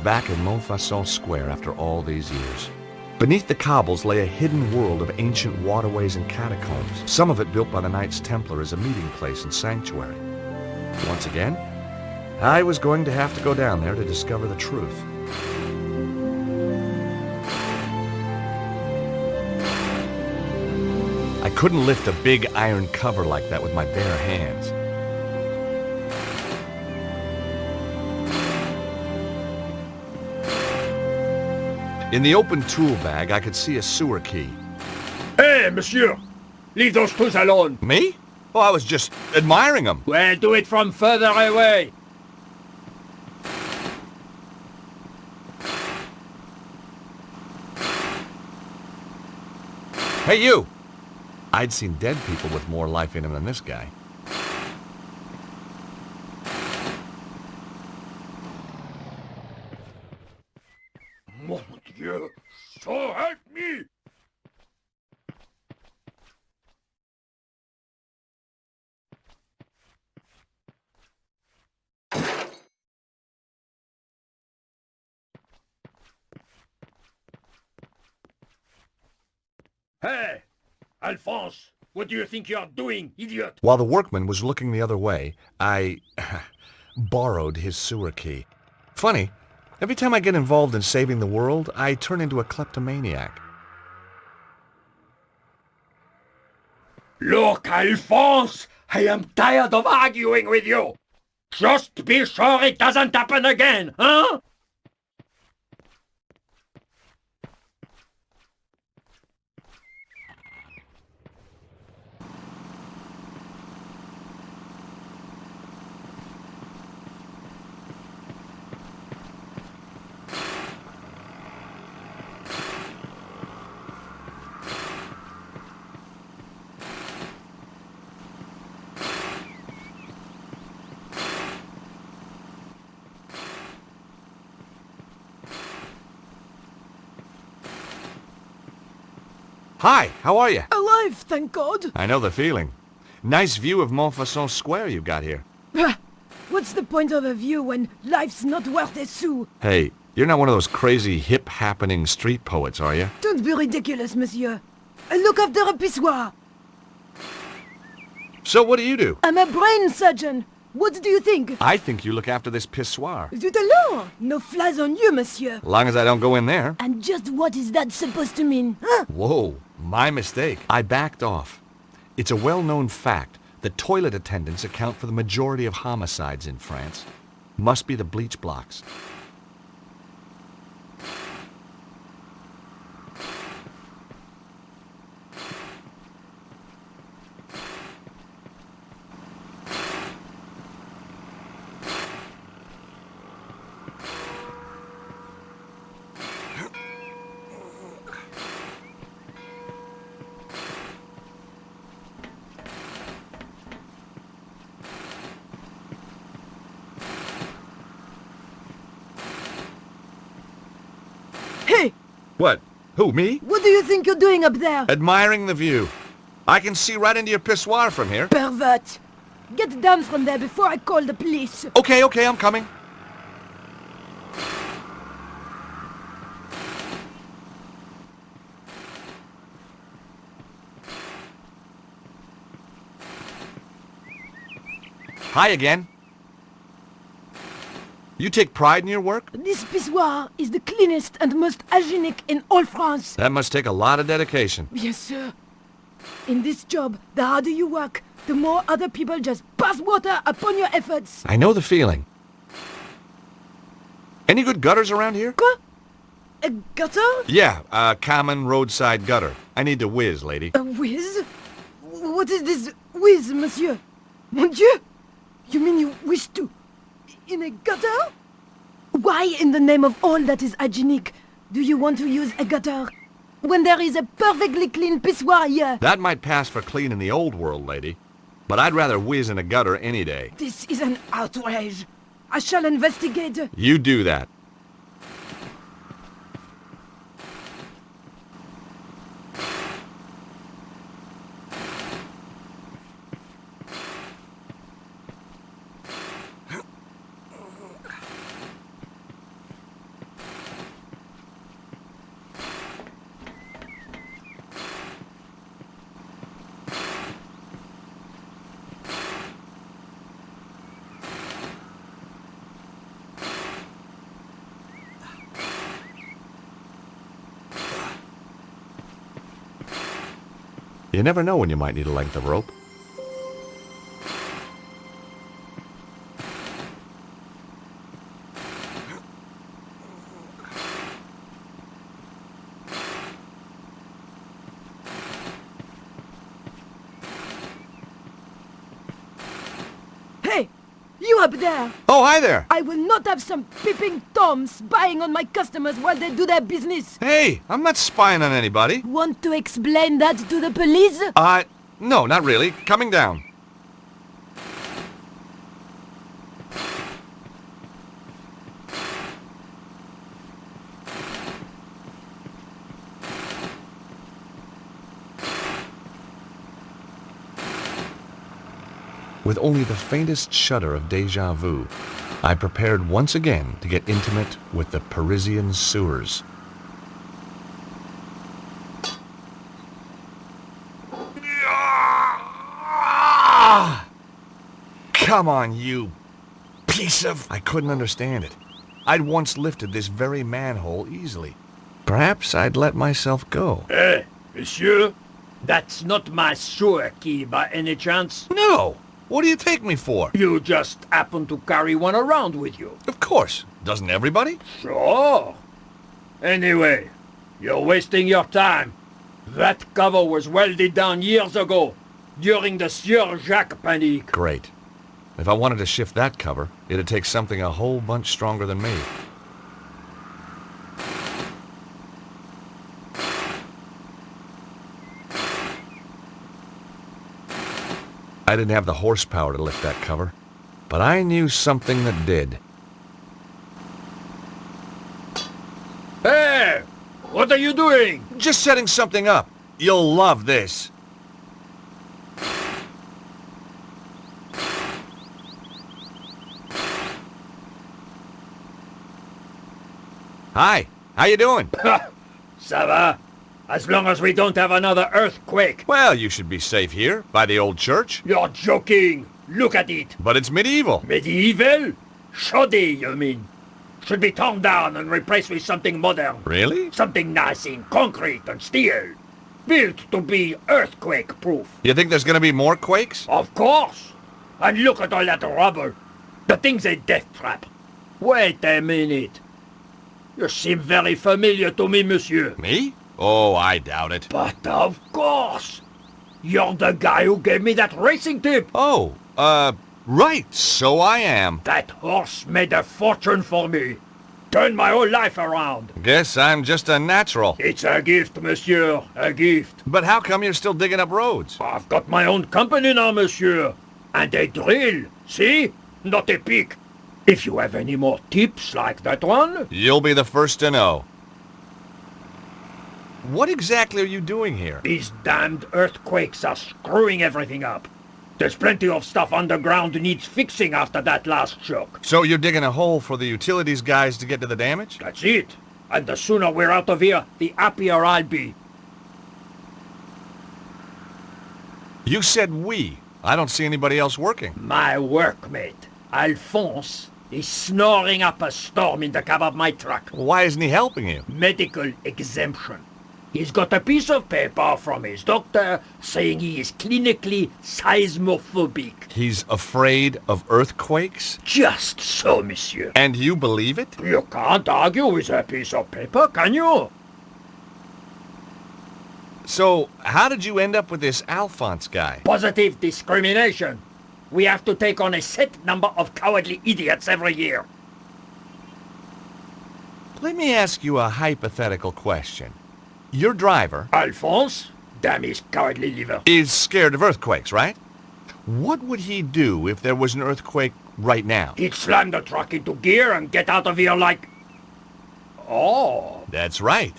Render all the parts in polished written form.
back in Montfaucon Square after all these years. Beneath the cobbles lay a hidden world of ancient waterways and catacombs, some of it built by the Knights Templar as a meeting place and sanctuary. Once again, I was going to have to go down there to discover the truth. I couldn't lift a big iron cover like that with my bare hands. In the open tool bag, I could see a sewer key. Hey, monsieur! Leave those tools alone! Me? Oh, I was just admiring them. Well, do it from further away! Hey, you! I'd seen dead people with more life in them than this guy. Mon Dieu! So help me! Hey! Alphonse! What do you think you're doing, idiot? While the workman was looking the other way, I borrowed his sewer key. Funny, every time I get involved in saving the world, I turn into a kleptomaniac. Look, Alphonse! I am tired of arguing with you! Just be sure it doesn't happen again, huh? Hi, how are you? Alive, thank God. I know the feeling. Nice view of Montfaucon Square you got here. What's the point of a view when life's not worth a sou? Hey, you're not one of those crazy hip-happening street poets, are you? Don't be ridiculous, monsieur. I look after a pissoir. So what do? I'm a brain surgeon. What do you think? I think you look after this pissoir. Zut alors! No flies on you, monsieur. As long as I don't go in there. And just what is that supposed to mean, huh? Whoa, my mistake. I backed off. It's a well-known fact that toilet attendants account for the majority of homicides in France. Must be the bleach blocks. Hey! What? Who, me? What do you think you're doing up there? Admiring the view. I can see right into your pissoir from here. Pervert! Get down from there before I call the police. Okay, I'm coming. Hi again. You take pride in your work? This pissoir is the cleanest and most hygienic in all France. That must take a lot of dedication. Yes, sir. In this job, the harder you work, the more other people just pass water upon your efforts. I know the feeling. Any good gutters around here? Quoi? A gutter? Yeah, a common roadside gutter. I need to whiz, lady. A whiz? What is this whiz, monsieur? Mon Dieu! You mean you wish to... in a gutter? Why, in the name of all that is hygienic, do you want to use a gutter when there is a perfectly clean pissoir here? That might pass for clean in the old world, lady. But I'd rather whiz in a gutter any day. This is an outrage. I shall investigate. You do that. You never know when you might need a length of rope. Hey! You up there! Oh, hi there! I will not have some peeping Toms spying on my customers while they do their business! Hey, I'm not spying on anybody. Want to explain that to the police? No, not really. Coming down. With only the faintest shudder of déjà vu, I prepared once again to get intimate with the Parisian sewers. Come on, you piece of... I couldn't understand it. I'd once lifted this very manhole easily. Perhaps I'd let myself go. Hey, monsieur, that's not my sewer key by any chance. No! What do you take me for? You just happen to carry one around with you. Of course. Doesn't everybody? Sure. Anyway, you're wasting your time. That cover was welded down years ago, during the Sieur Jacques panic. Great. If I wanted to shift that cover, it'd take something a whole bunch stronger than me. I didn't have the horsepower to lift that cover, but I knew something that did. Hey! What are you doing? Just setting something up. You'll love this. Hi, how you doing? Ça va? As long as we don't have another earthquake. Well, you should be safe here, by the old church. You're joking. Look at it. But it's medieval. Medieval? Shoddy, you mean? Should be torn down and replaced with something modern. Really? Something nice in concrete and steel. Built to be earthquake-proof. You think there's gonna be more quakes? Of course. And look at all that rubble. The thing's a death trap. Wait a minute. You seem very familiar to me, monsieur. Me? Oh, I doubt it. But of course. You're the guy who gave me that racing tip. Oh, right, so I am. That horse made a fortune for me. Turned my whole life around. Guess I'm just a natural. It's a gift, monsieur. A gift. But how come you're still digging up roads? I've got my own company now, monsieur. And a drill. See? Not a pick. If you have any more tips like that one... You'll be the first to know. What exactly are you doing here? These damned earthquakes are screwing everything up. There's plenty of stuff underground needs fixing after that last shock. So you're digging a hole for the utilities guys to get to the damage? That's it. And the sooner we're out of here, the happier I'll be. You said we. I don't see anybody else working. My workmate, Alphonse, is snoring up a storm in the cab of my truck. Why isn't he helping you? Medical exemption. He's got a piece of paper from his doctor saying he is clinically seismophobic. He's afraid of earthquakes? Just so, monsieur. And you believe it? You can't argue with a piece of paper, can you? So, how did you end up with this Alphonse guy? Positive discrimination. We have to take on a set number of cowardly idiots every year. Let me ask you a hypothetical question. Your driver Alphonse, damn his cowardly liver, is scared of earthquakes, right? What would he do if there was an earthquake right now? he'd slam the truck into gear and get out of here like... Oh, That's right.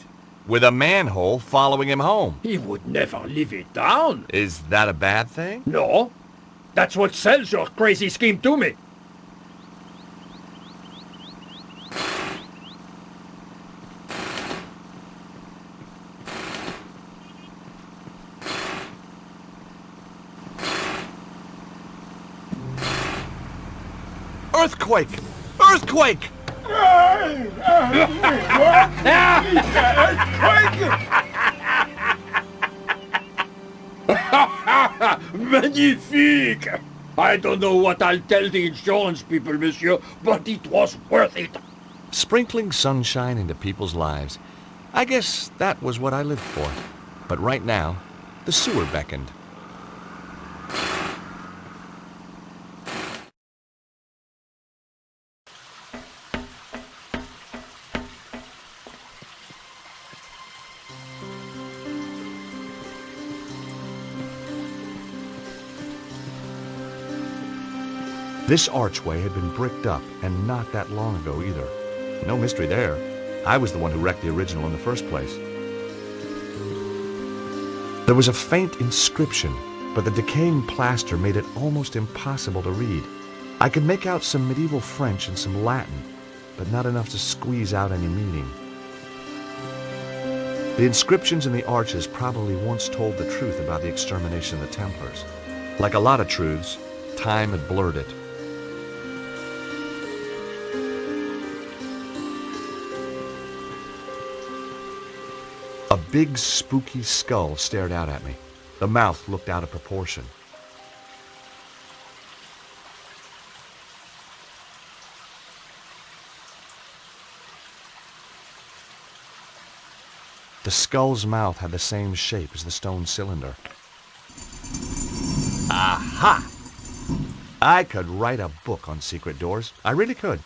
With a manhole following him home. he would never live it down. Is that a bad thing? No, that's what sells your crazy scheme to me. Earthquake! Earthquake! Magnifique! I don't know what I'll tell the insurance people, monsieur, but it was worth it. Sprinkling sunshine into people's lives. I guess that was what I lived for. But right now, the sewer beckoned. This archway had been bricked up, and not that long ago either. No mystery there. I was the one who wrecked the original in the first place. There was a faint inscription, but the decaying plaster made it almost impossible to read. I could make out some medieval French and some Latin, but not enough to squeeze out any meaning. The inscriptions in the arches probably once told the truth about the extermination of the Templars. Like a lot of truths, time had blurred it. A big, spooky skull stared out at me. The mouth looked out of proportion. The skull's mouth had the same shape as the stone cylinder. Aha! I could write a book on secret doors. I really could.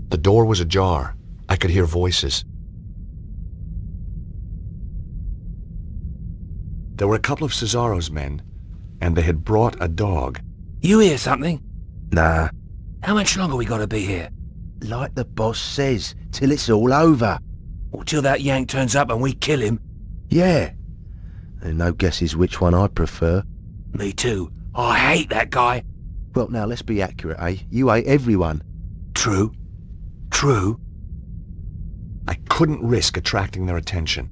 The door was ajar. I could hear voices. There were a couple of Cesaro's men, and they had brought a dog. You hear something? Nah, How much longer we gotta be here? like the boss says, till it's all over. Or till that yank turns up and we kill him? Yeah. And no guesses which one I'd prefer. Me too. I hate that guy. Well, now, let's be accurate, eh? You hate everyone. True. True. I couldn't risk attracting their attention.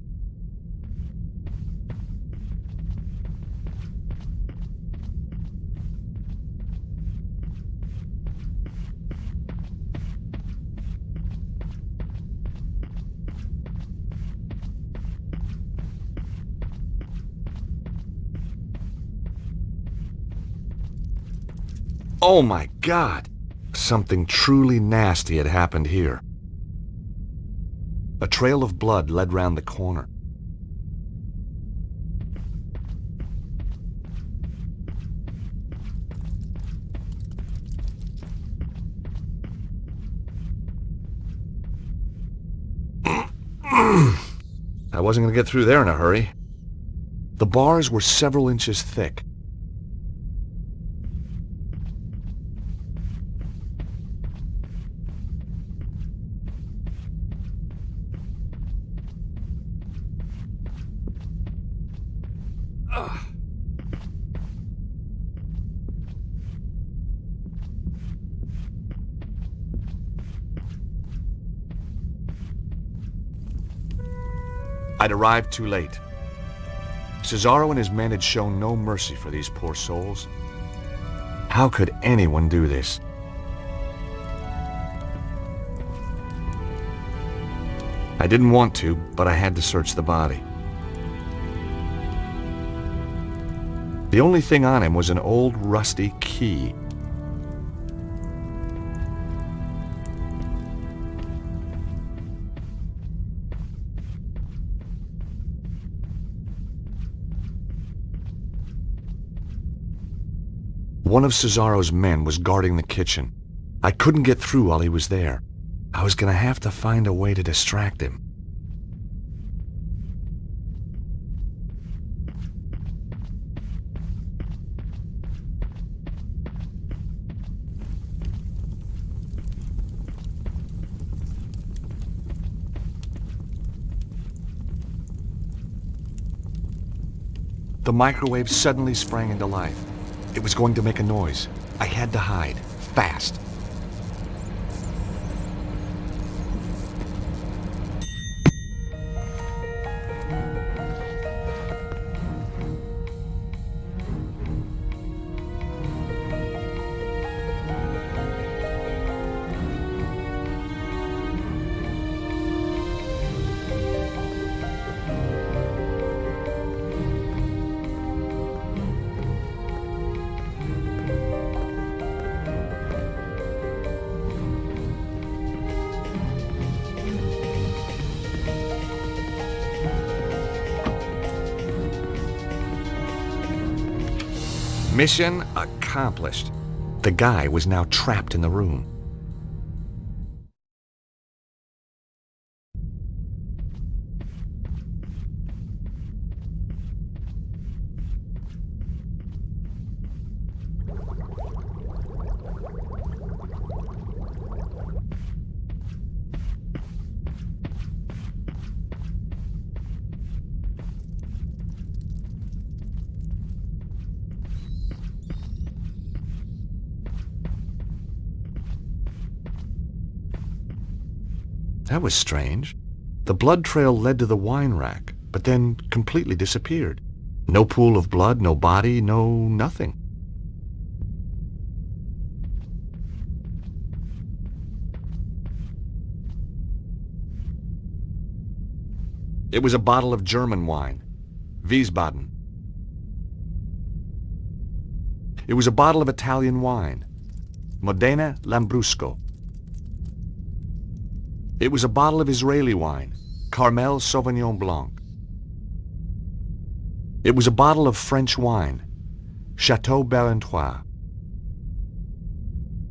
Oh my God! Something truly nasty had happened here. A trail of blood led round the corner. I wasn't going to get through there in a hurry. The bars were several inches thick. I'd arrived too late. Cesaro and his men had shown no mercy for these poor souls. How could anyone do this? I didn't want to, but I had to search the body. The only thing on him was an old rusty key. One of Cesaro's men was guarding the kitchen. I couldn't get through while he was there. I was going to have to find a way to distract him. The microwave suddenly sprang into life. It was going to make a noise. I had to hide. Fast. Mission accomplished. The guy was now trapped in the room. That was strange. The blood trail led to the wine rack, but then completely disappeared. No pool of blood, no body, no nothing. It was a bottle of German wine, Wiesbaden. It was a bottle of Italian wine, Modena Lambrusco. It was a bottle of Israeli wine, Carmel Sauvignon Blanc. It was a bottle of French wine, Chateau Barentois.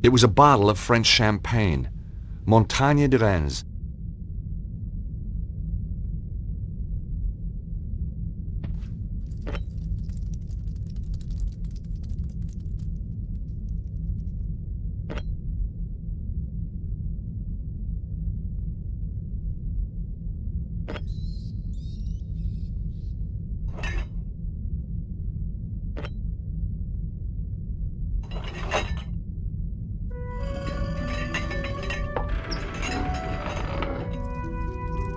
It was a bottle of French champagne, Montagne de Reims.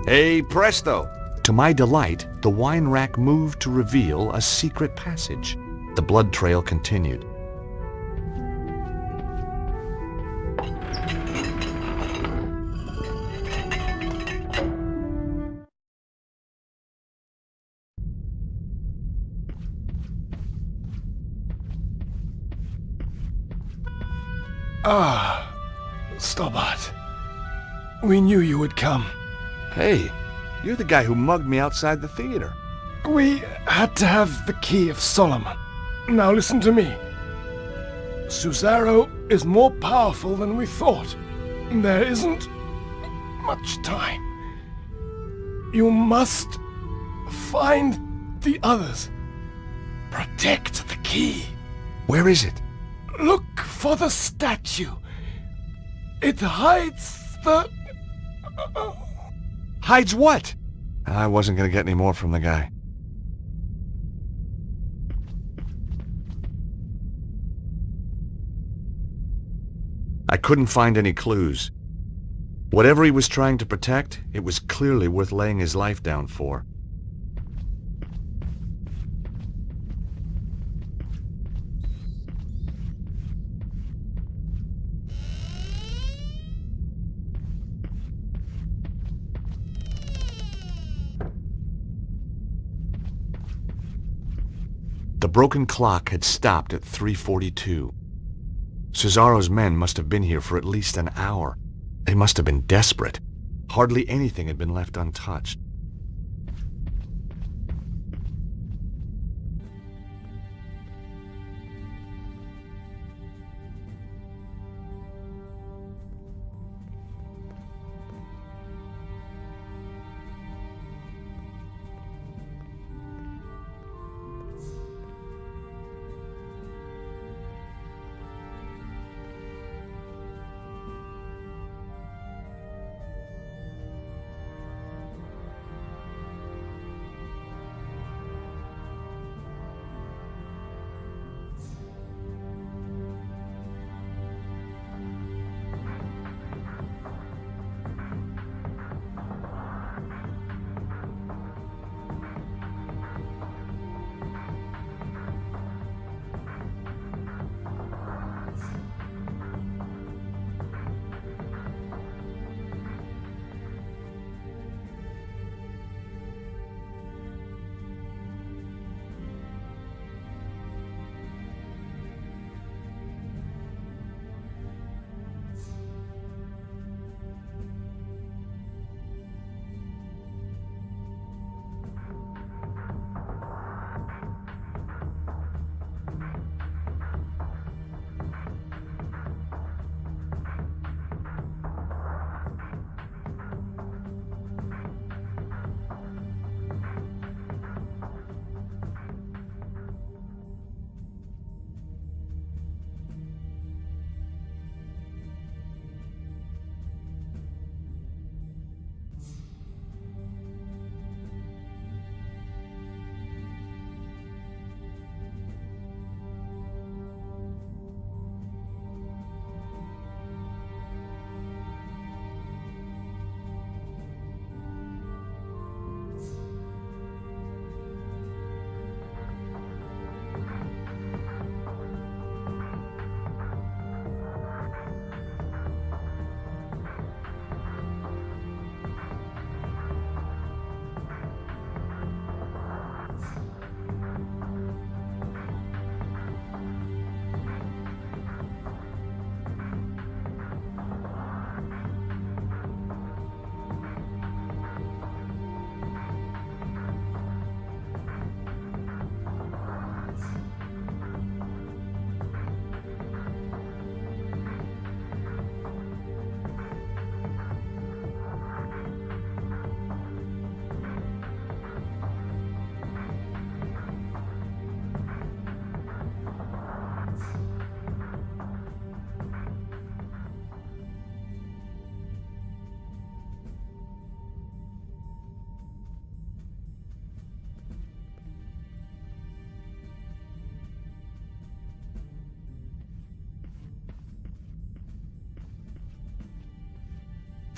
Hey, presto! To my delight, the wine rack moved to reveal a secret passage. The blood trail continued. Ah, Stobbart. We knew you would come. Hey, you're the guy who mugged me outside the theater. We had to have the key of Solomon. Now listen to me. Susaro is more powerful than we thought. There isn't much time. You must find the others. Protect the key. Where is it? Look for the statue. It hides the... Hides what? I wasn't going to get any more from the guy. I couldn't find any clues. Whatever he was trying to protect, it was clearly worth laying his life down for. The broken clock had stopped at 3:42. Cesaro's men must have been here for at least an hour. They must have been desperate. Hardly anything had been left untouched.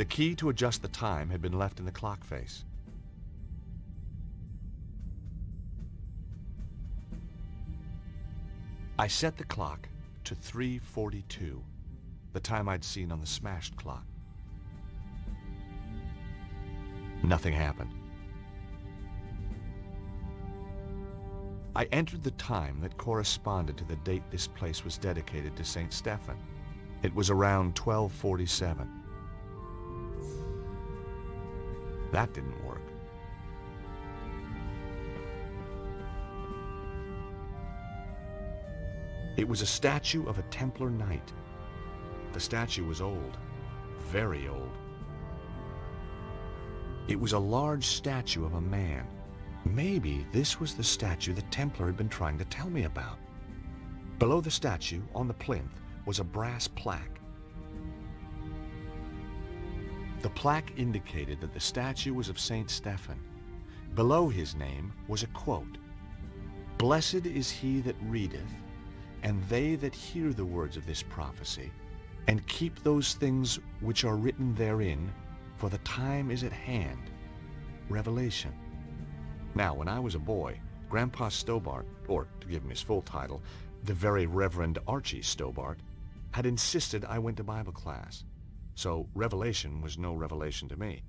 The key to adjust the time had been left in the clock face. I set the clock to 3:42, the time I'd seen on the smashed clock. Nothing happened. I entered the time that corresponded to the date this place was dedicated to St. Stephen. It was around 12:47. That didn't work. It was a statue of a Templar knight. The statue was old, very old. It was a large statue of a man. Maybe this was the statue the Templar had been trying to tell me about. Below the statue, on the plinth, was a brass plaque. The plaque indicated that the statue was of St. Stephen. Below his name was a quote, "Blessed is he that readeth, and they that hear the words of this prophecy, and keep those things which are written therein, for the time is at hand." Revelation. Now, when I was a boy, Grandpa Stobbart, or to give him his full title, the Very Reverend Archie Stobbart, had insisted I went to Bible class. So Revelation was no revelation to me.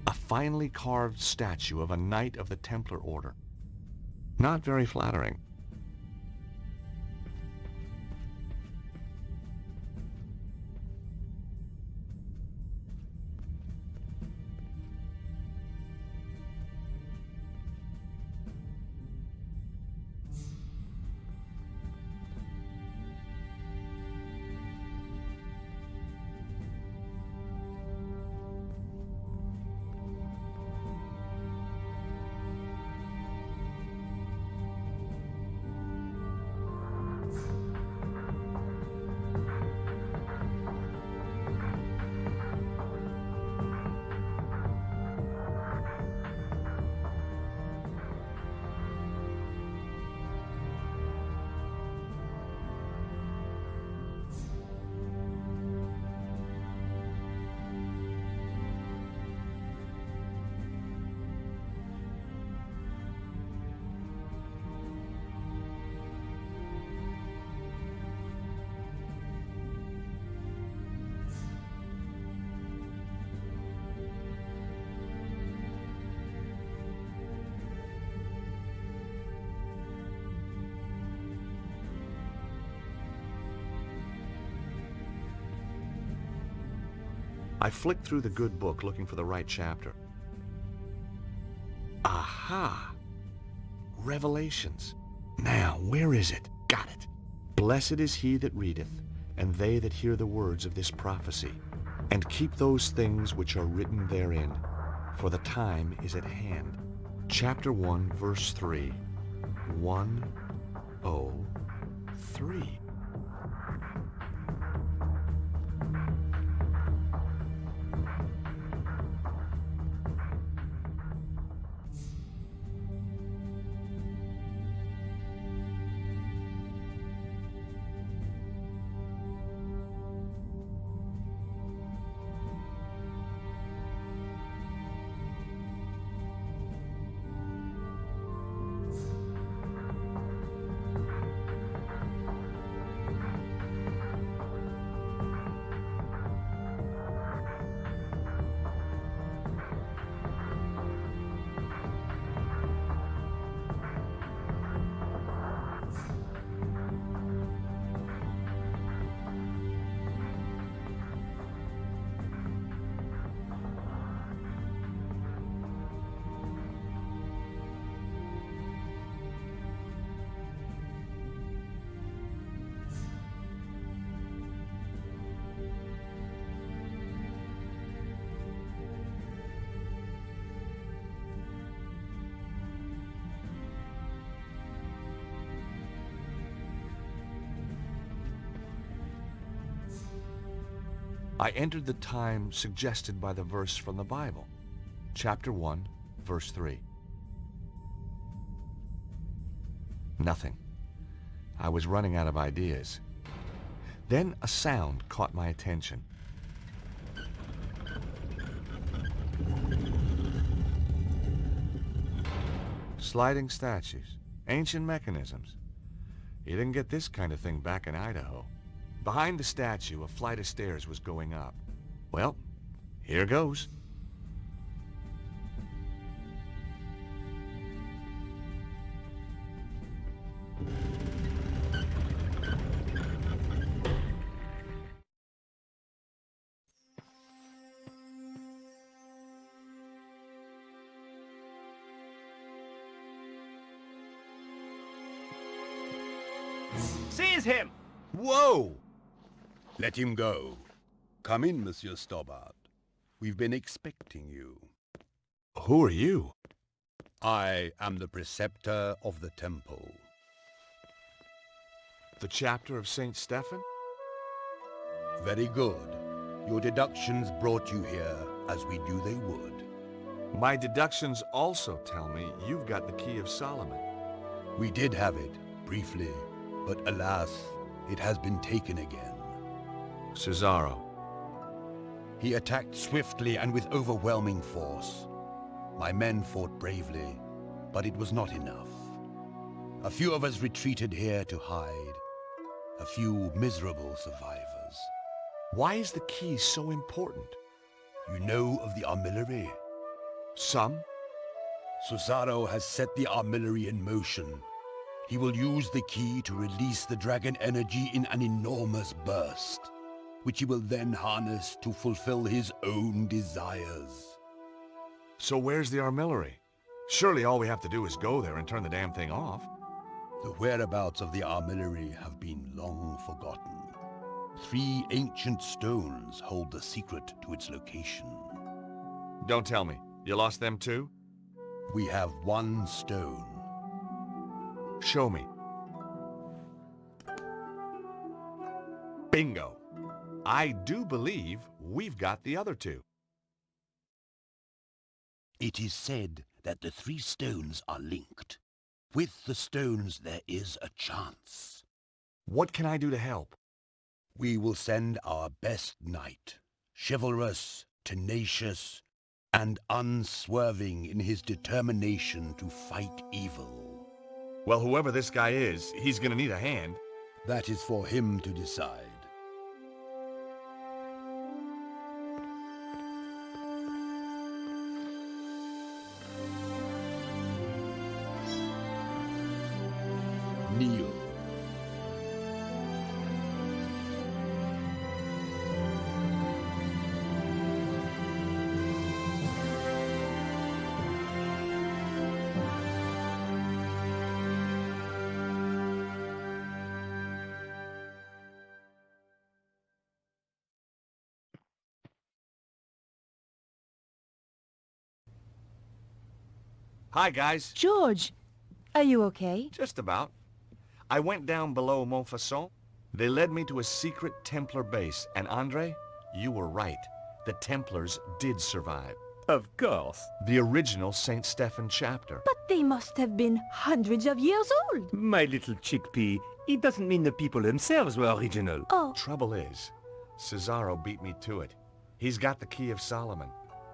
A finely carved statue of a knight of the Templar order. Not very flattering. I flicked through the good book looking for the right chapter. Aha! Revelations. Now, where is it? Got it. Blessed is he that readeth, and they that hear the words of this prophecy, and keep those things which are written therein, for the time is at hand. Chapter 1, verse 3. 103. I entered the time suggested by the verse from the Bible, chapter 1, verse 3. Nothing. I was running out of ideas. Then a sound caught my attention. Sliding statues, ancient mechanisms. You didn't get this kind of thing back in Idaho. Behind the statue, a flight of stairs was going up. Well, here goes. Seize him! Whoa! Let him go. Come in, Monsieur Stobbart. We've been expecting you. Who are you? I am the preceptor of the temple. The chapter of St. Stephen? Very good. Your deductions brought you here, as we knew they would. My deductions also tell me you've got the key of Solomon. We did have it, briefly, but alas, it has been taken again. Cesaro. He attacked swiftly and with overwhelming force. My men fought bravely, but it was not enough. A few of us retreated here to hide. A few miserable survivors. Why is the key so important? You know of the armillary? Some? Cesaro has set the armillary in motion. He will use the key to release the dragon energy in an enormous burst, which he will then harness to fulfill his own desires. So where's the armillary? Surely all we have to do is go there and turn the damn thing off. The whereabouts of the armillary have been long forgotten. 3 ancient stones hold the secret to its location. Don't tell me. You lost them too? We have 1 stone. Show me. Bingo. I do believe we've got the other 2. It is said that the 3 stones are linked. With the stones there is a chance. What can I do to help? We will send our best knight, chivalrous, tenacious, and unswerving in his determination to fight evil. Well, whoever this guy is, he's gonna need a hand. That is for him to decide. Kneel. Hi, guys. George, are you okay? Just about. I went down below Montfaucon. They led me to a secret Templar base, and Andre, you were right. The Templars did survive. Of course. The original St. Stephen chapter. But they must have been hundreds of years old. My little chickpea, it doesn't mean the people themselves were original. Oh, Trouble is, Cesaro beat me to it. He's got the key of Solomon.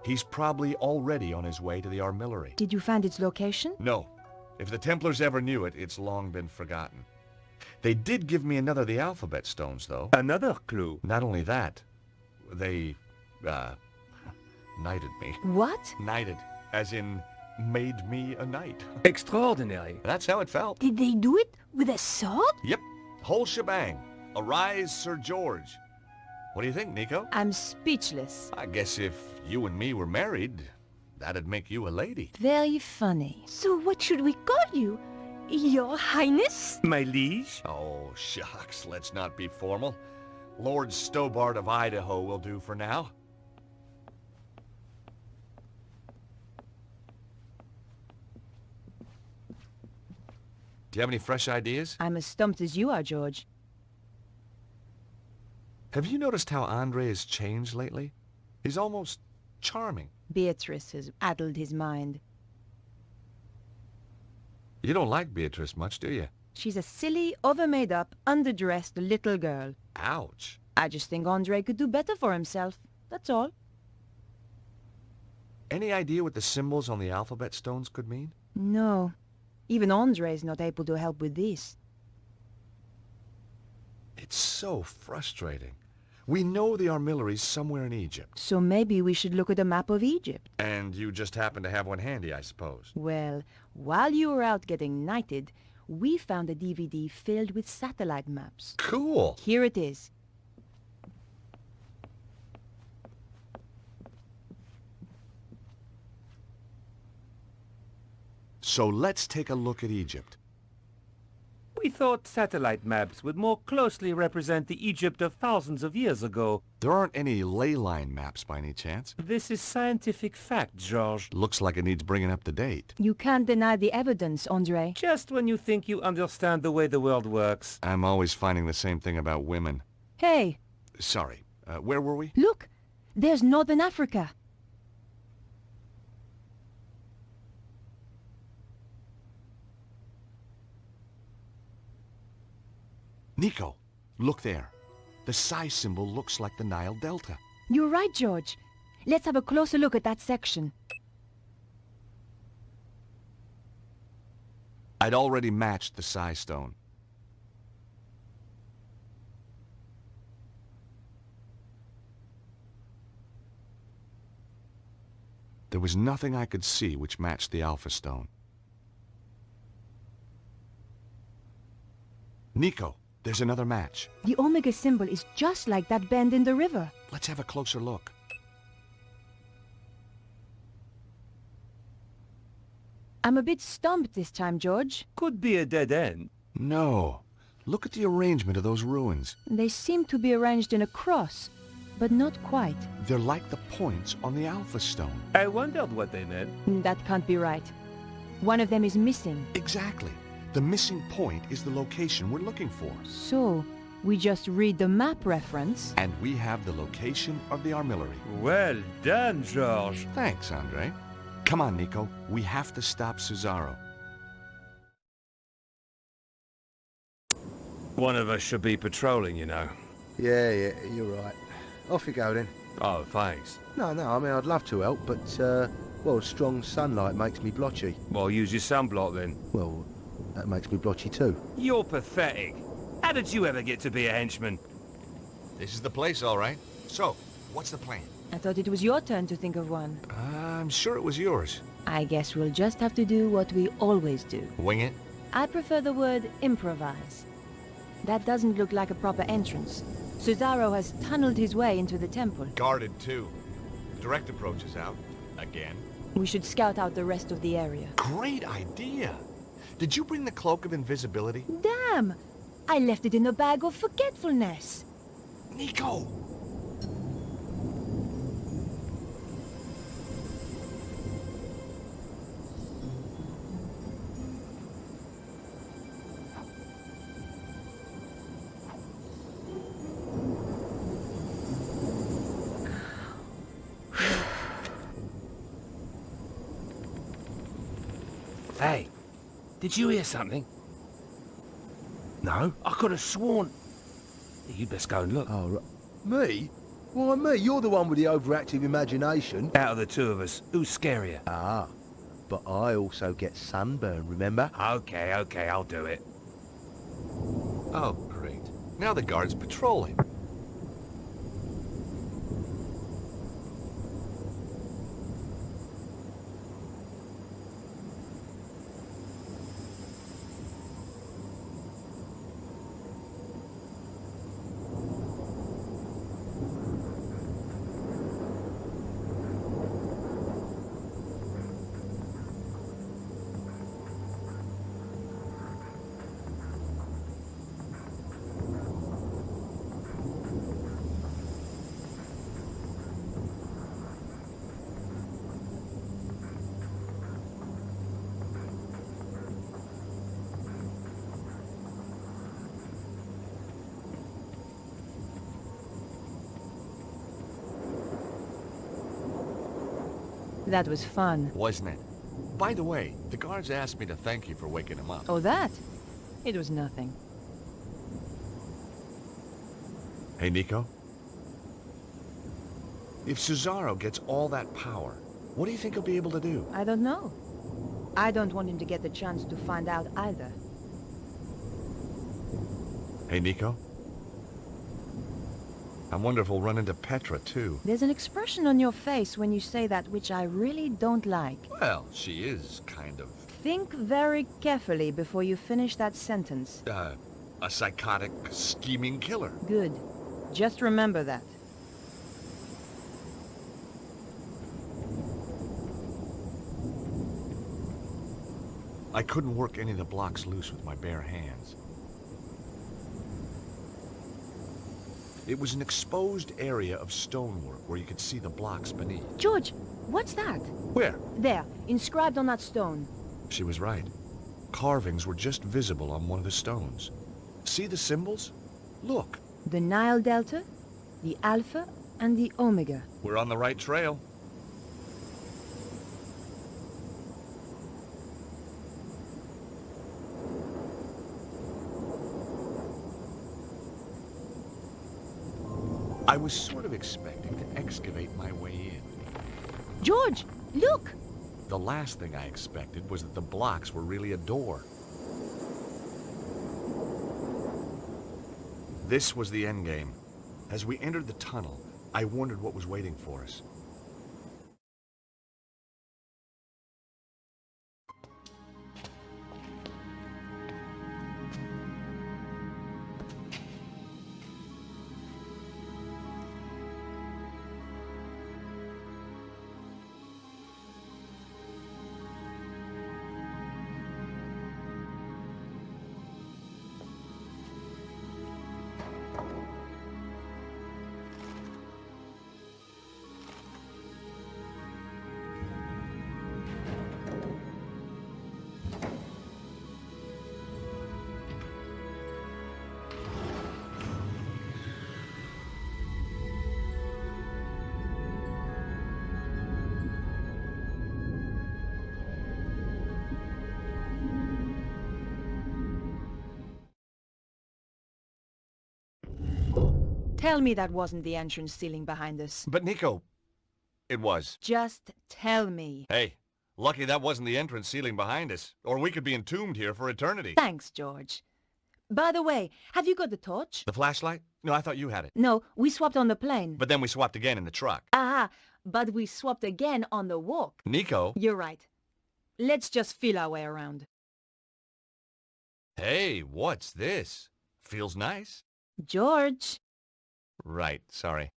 He's probably already on his way to the armillary. did you find its location? No. If the Templars ever knew it, it's long been forgotten. They did give me another of the alphabet stones, though. Another clue. Not only that, they, knighted me. What? Knighted, as in made me a knight. Extraordinary. That's how it felt. Did they do it with a sword? Yep, whole shebang. Arise, Sir George. What do you think, Nico? I'm speechless. I guess if you and me were married, that'd make you a lady. Very funny. So what should we call you? Your Highness? My liege? Oh, shucks, let's not be formal. Lord Stobbart of Idaho will do for now. Do you have any fresh ideas? I'm as stumped as you are, George. Have you noticed how Andre has changed lately? He's almost charming. Beatrice has addled his mind. You don't like Beatrice much, do you? She's a silly, over-made-up, underdressed little girl. Ouch. I just think Andre could do better for himself. That's all. Any idea what the symbols on the alphabet stones could mean? No. Even Andre's not able to help with this. It's so frustrating. We know the armillery's somewhere in Egypt. So maybe we should look at a map of Egypt. And you just happen to have one handy, I suppose. Well, while you were out getting knighted, we found a DVD filled with satellite maps. Cool. Here it is. So let's take a look at Egypt. We thought satellite maps would more closely represent the Egypt of thousands of years ago. There aren't any ley line maps by any chance. This is scientific fact, George. Looks like it needs bringing up to date. You can't deny the evidence, Andre. Just when you think you understand the way the world works. I'm always finding the same thing about women. Hey, Sorry, where were we? look! There's Northern Africa. Nico, look there. The psi symbol looks like the Nile Delta. You're right, George. Let's have a closer look at that section. I'd already matched the psi stone. There was nothing I could see which matched the Alpha Stone. Nico, there's another match. The Omega symbol is just like that bend in the river. Let's have a closer look. I'm a bit stumped this time, George. Could be a dead end. No. Look at the arrangement of those ruins. They seem to be arranged in a cross, but not quite. They're like the points on the Alpha Stone. I wondered what they meant. That can't be right. One of them is missing. Exactly. The missing point is the location we're looking for. So, we just read the map reference. And we have the location of the armillery. Well done, George. Thanks, Andre. Come on, Nico. We have to stop Cesaro. One of us should be patrolling, you know. Yeah, you're right. Off you go then. Oh, thanks. No, I mean, I'd love to help, but, well, strong sunlight makes me blotchy. Well, use your sunblock then. Well, that makes me blotchy too. You're pathetic. How did you ever get to be a henchman? This is the place, all right. So, what's the plan? I thought it was your turn to think of one. I'm sure it was yours. I guess we'll just have to do what we always do. Wing it? I prefer the word improvise. That doesn't look like a proper entrance. Cesaro has tunneled his way into the temple. Guarded, too. Direct approach is out. Again. We should scout out the rest of the area. Great idea! Did you bring the Cloak of Invisibility? Damn! I left it in a bag of forgetfulness. Nico! Hey, did you hear something? No? I could have sworn... You'd best go and look. Oh, right. Me? Why me? You're the one with the overactive imagination. Out of the two of us, who's scarier? Ah, but I also get sunburn, remember? Okay, I'll do it. Oh, great. Now the guard's patrolling. That was fun. Wasn't it? By the way, the guards asked me to thank you for waking him up. Oh, that? It was nothing. Hey, Nico? If Cesaro gets all that power, what do you think he'll be able to do? I don't know. I don't want him to get the chance to find out either. Hey, Nico? I wonder if we'll run into Petra, too. There's an expression on your face when you say that which I really don't like. Well, she is kind of, Think very carefully before you finish that sentence. a psychotic, scheming killer. Good. Just remember that. I couldn't work any of the blocks loose with my bare hands. It was an exposed area of stonework where you could see the blocks beneath. George, what's that? Where? There, inscribed on that stone. She was right. Carvings were just visible on one of the stones. See the symbols? Look. The Nile Delta, the Alpha, and the Omega. We're on the right trail. I was sort of expecting to excavate my way in. George, look! The last thing I expected was that the blocks were really a door. This was the endgame. As we entered the tunnel, I wondered what was waiting for us. Tell me that wasn't the entrance ceiling behind us. But Nico, it was. Just tell me. Hey, lucky that wasn't the entrance ceiling behind us, or we could be entombed here for eternity. Thanks, George. By the way, have you got the torch? The flashlight? No, I thought you had it. No, we swapped on the plane. But then we swapped again in the truck. Aha, but we swapped again on the walk. Nico? You're right. Let's just feel our way around. Hey, what's this? Feels nice. George. Right, sorry.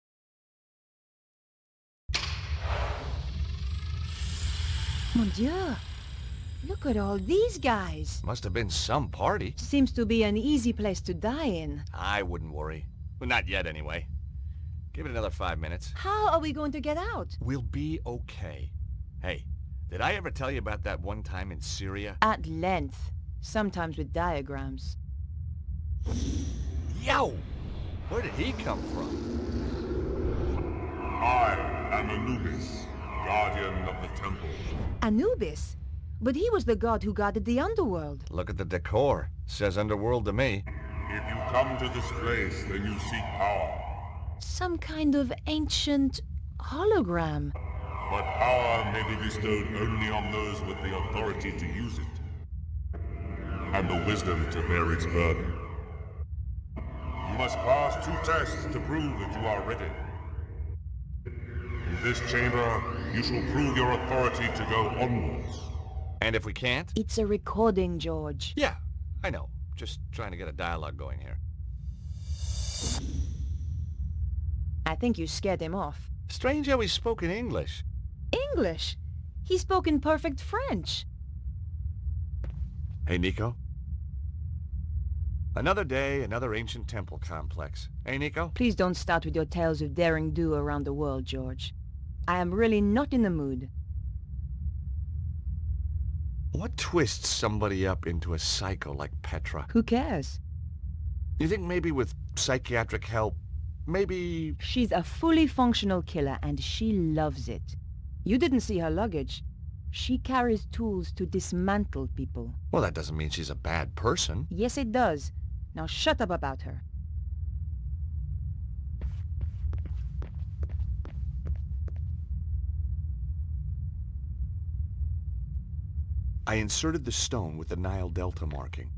Mon Dieu. Look at all these guys. Must have been some party. Seems to be an easy place to die in. I wouldn't worry. Well, not yet, anyway. Give it another 5 minutes. How are we going to get out? We'll be okay. Hey, did I ever tell you about that one time in Syria? At length. Sometimes with diagrams. Yo! Where did he come from? I am Anubis, guardian of the temple. Anubis? But he was the god who guarded the underworld. Look at the decor. Says underworld to me. If you come to this place, then you seek power. Some kind of ancient hologram. But power may be bestowed only on those with the authority to use it, and the wisdom to bear its burden. You must pass 2 tests to prove that you are ready. In this chamber, you shall prove your authority to go onwards. And if we can't? It's a recording, George. Yeah, I know. Just trying to get a dialogue going here. I think you scared him off. Strange how he spoke in English. English? He spoke in perfect French. Hey, Nico? Another day, another ancient temple complex. Hey, Nico? Please don't start with your tales of daring do around the world, George. I am really not in the mood. What twists somebody up into a psycho like Petra? Who cares? You think maybe with psychiatric help, maybe... She's a fully functional killer, and she loves it. You didn't see her luggage. She carries tools to dismantle people. Well, that doesn't mean she's a bad person. Yes, it does. Now shut up about her. I inserted the stone with the Nile Delta marking.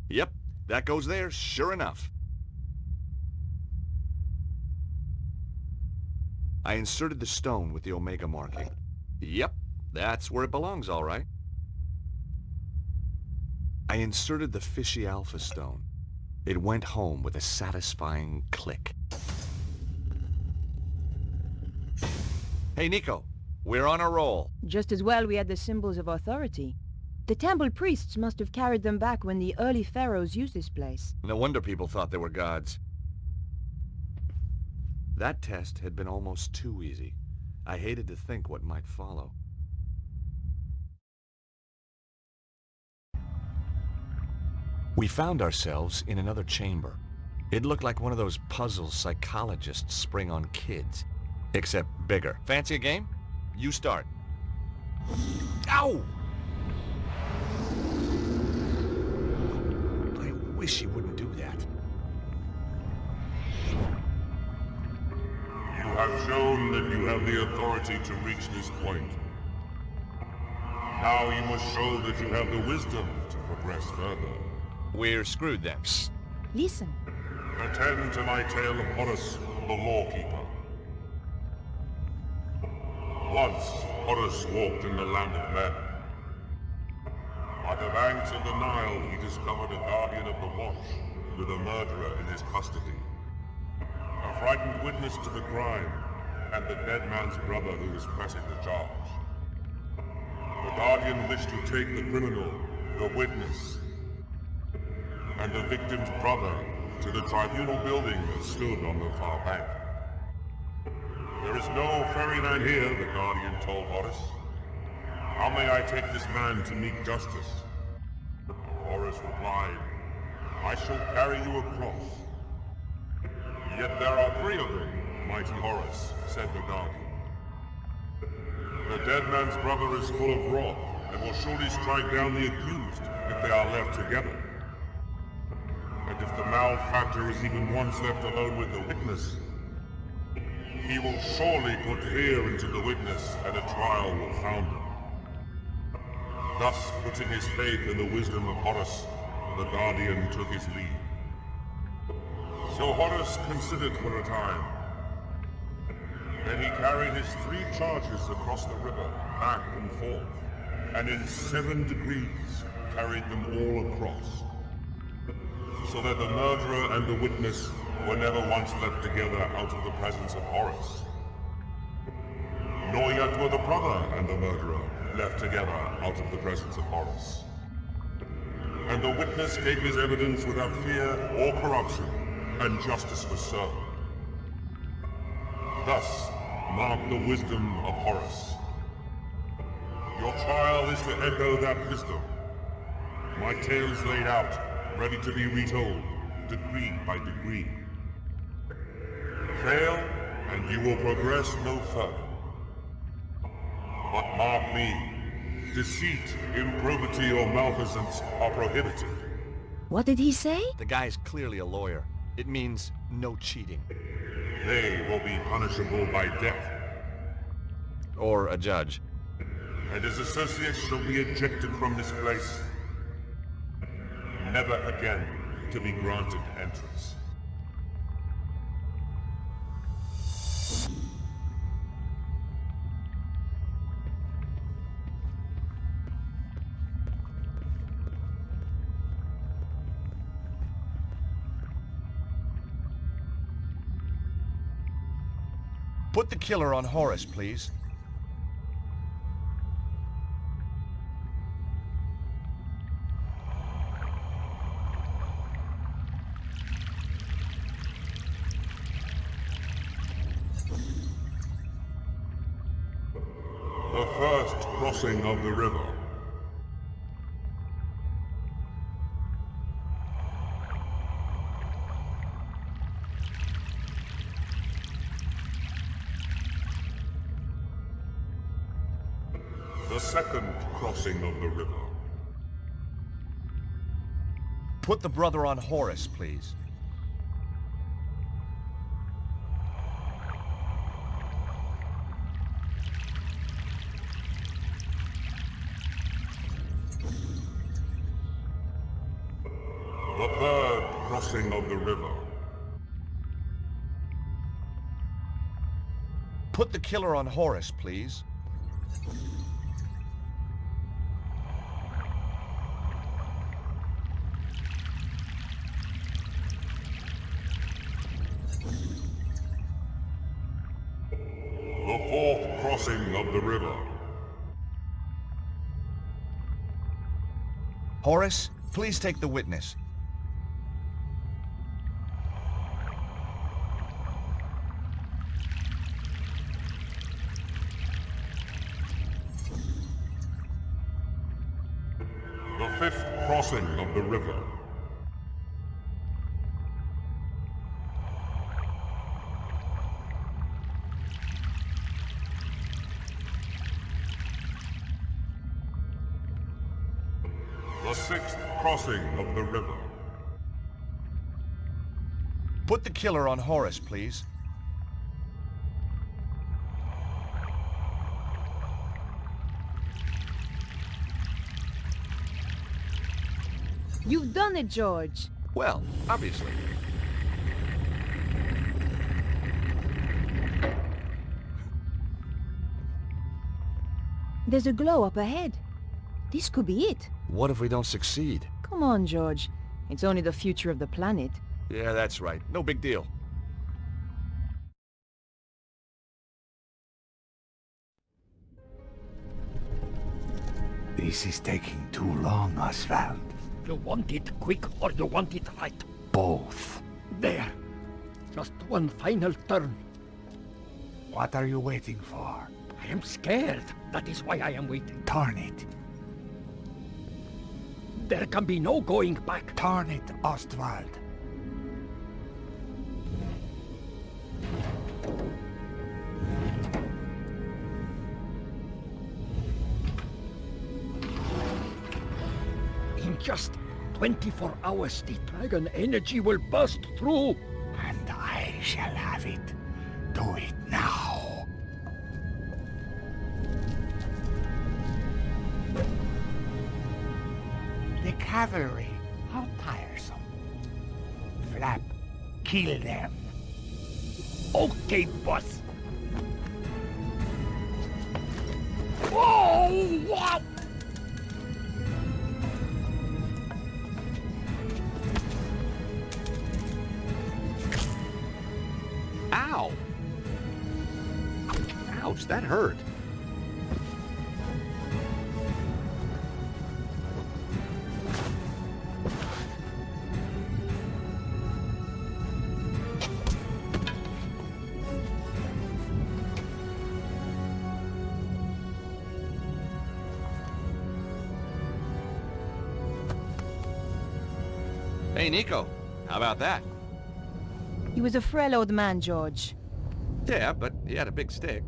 Yep, that goes there, sure enough. I inserted the stone with the Omega marking. Yep, that's where it belongs, all right. I inserted the fishy Alpha stone. It went home with a satisfying click. Hey, Nico, we're on a roll. Just as well we had the symbols of authority. The temple priests must have carried them back when the early pharaohs used this place. No wonder people thought they were gods. That test had been almost too easy. I hated to think what might follow. We found ourselves in another chamber. It looked like one of those puzzles psychologists spring on kids, except bigger. Fancy a game? You start. Ow! I wish you wouldn't do that. You have shown that you have the authority to reach this point. Now you must show that you have the wisdom to progress further. We're screwed then. Psst. Listen. Attend to my tale of Horus, the lawkeeper. Once, Horus walked in the land of men. By the banks of the Nile, he discovered a guardian of the watch with a murderer in his custody. A frightened witness to the crime, and the dead man's brother who was pressing the charge. The guardian wished to take the criminal, the witness, and the victim's brother to the tribunal building that stood on the far bank. There is no ferryman here, the guardian told Horus. How may I take this man to meet justice? Horus replied, I shall carry you across. Yet there are 3 of them, mighty Horus, said the guardian. The dead man's brother is full of wrath, and will surely strike down the accused if they are left together. And if the malefactor is even once left alone with the witness, he will surely put fear into the witness, and a trial will found him. Thus, putting his faith in the wisdom of Horus, the guardian took his leave. So Horus considered for a time. Then he carried his 3 charges across the river, back and forth, and in 7 degrees carried them all across, so that the murderer and the witness were never once left together out of the presence of Horus. Nor yet were the brother and the murderer left together out of the presence of Horus. And the witness gave his evidence without fear or corruption, and justice was served. Thus, mark the wisdom of Horus. Your trial is to echo that wisdom. My tale is laid out, ready to be retold, degree by degree. Fail, and you will progress no further. But mark me, deceit, improbity, or malfeasance are prohibited. What did he say? The guy's clearly a lawyer. It means no cheating. They will be punishable by death. Or a judge. And his associates shall be ejected from this place, never again to be granted entrance. Put the killer on Horus, please. The first crossing of the river. The The second crossing of the river. Put the brother on Horus, please. The third crossing of the river. Put the killer on Horus, please. The fourth crossing of the river. Horus, please take the witness. The fifth crossing of the river. The sixth crossing of the river. Put the killer on Horus, please. You've done it, George. Well, obviously. There's a glow up ahead. This could be it. What if we don't succeed? Come on, George. It's only the future of the planet. Yeah, that's right. No big deal. This is taking too long, Oswald. You want it quick or you want it right? Both. There. Just one final turn. What are you waiting for? I am scared. That is why I am waiting. Turn it. There can be no going back. Turn it, Ostwald. In just 24 hours, the dragon energy will burst through. And I shall have it. Do it now. The cavalry, how tiresome. Flap, kill them. Okay, boss. Whoa! Wow! Ow! Ouch, that hurt. Hey, Nico. How about that? He was a frail old man, George. Yeah, but he had a big stick.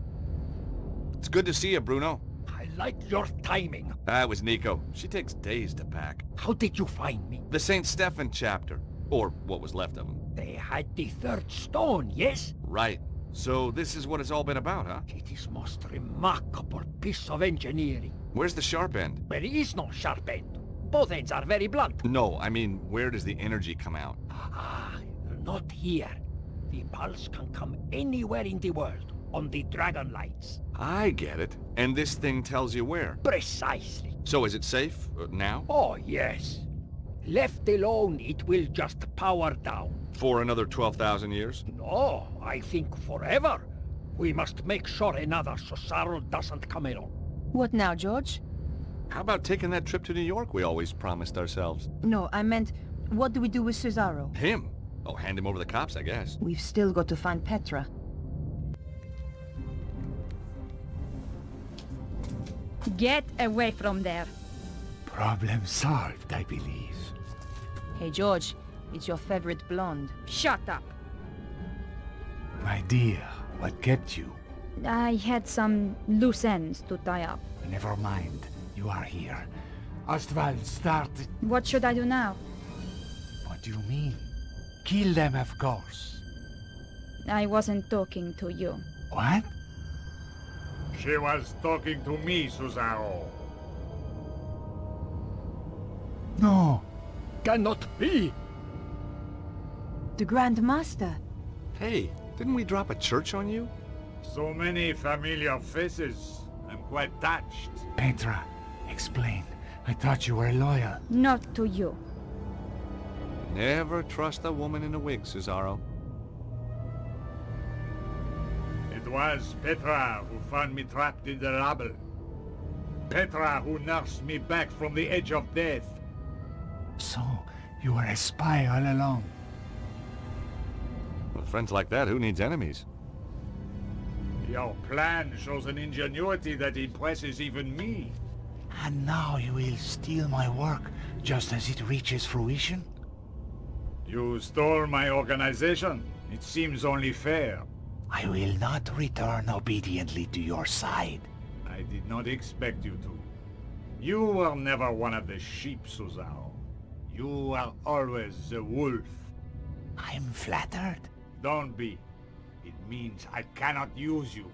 It's good to see you, Bruno. I like your timing. That was Nico. She takes days to pack. How did you find me? The St. Stephen chapter. Or what was left of him. They had the third stone, yes? Right. So this is what it's all been about, huh? It is most remarkable piece of engineering. Where's the sharp end? There is no sharp end. Both ends are very blunt. No, I mean, where does the energy come out? Ah, not here. The pulse can come anywhere in the world, on the dragon lights. I get it. And this thing tells you where? Precisely. So is it safe, now? Oh, yes. Left alone, it will just power down. For another 12,000 years? No, I think forever. We must make sure another Cesaro doesn't come along. What now, George? How about taking that trip to New York we always promised ourselves? No, I meant, what do we do with Cesaro? Him? Oh, hand him over to the cops, I guess. We've still got to find Petra. Get away from there. Problem solved, I believe. Hey, George, it's your favorite blonde. Shut up. My dear, what kept you? I had some loose ends to tie up. Never mind. You are here. Ostwald started... What should I do now? What do you mean? Kill them, of course. I wasn't talking to you. What? She was talking to me, Cesaro. No. Cannot be. The Grand Master. Hey, didn't we drop a church on you? So many familiar faces. I'm quite touched. Petra, explain. I thought you were loyal. Not to you. Never trust a woman in a wig, Cesaro. It was Petra who found me trapped in the rubble. Petra who nursed me back from the edge of death. So, you were a spy all along. With friends like that, who needs enemies? Your plan shows an ingenuity that impresses even me. And now you will steal my work just as it reaches fruition? You stole my organization. It seems only fair. I will not return obediently to your side. I did not expect you to. You were never one of the sheep, Cesaro. You were always the wolf. I'm flattered. Don't be. It means I cannot use you.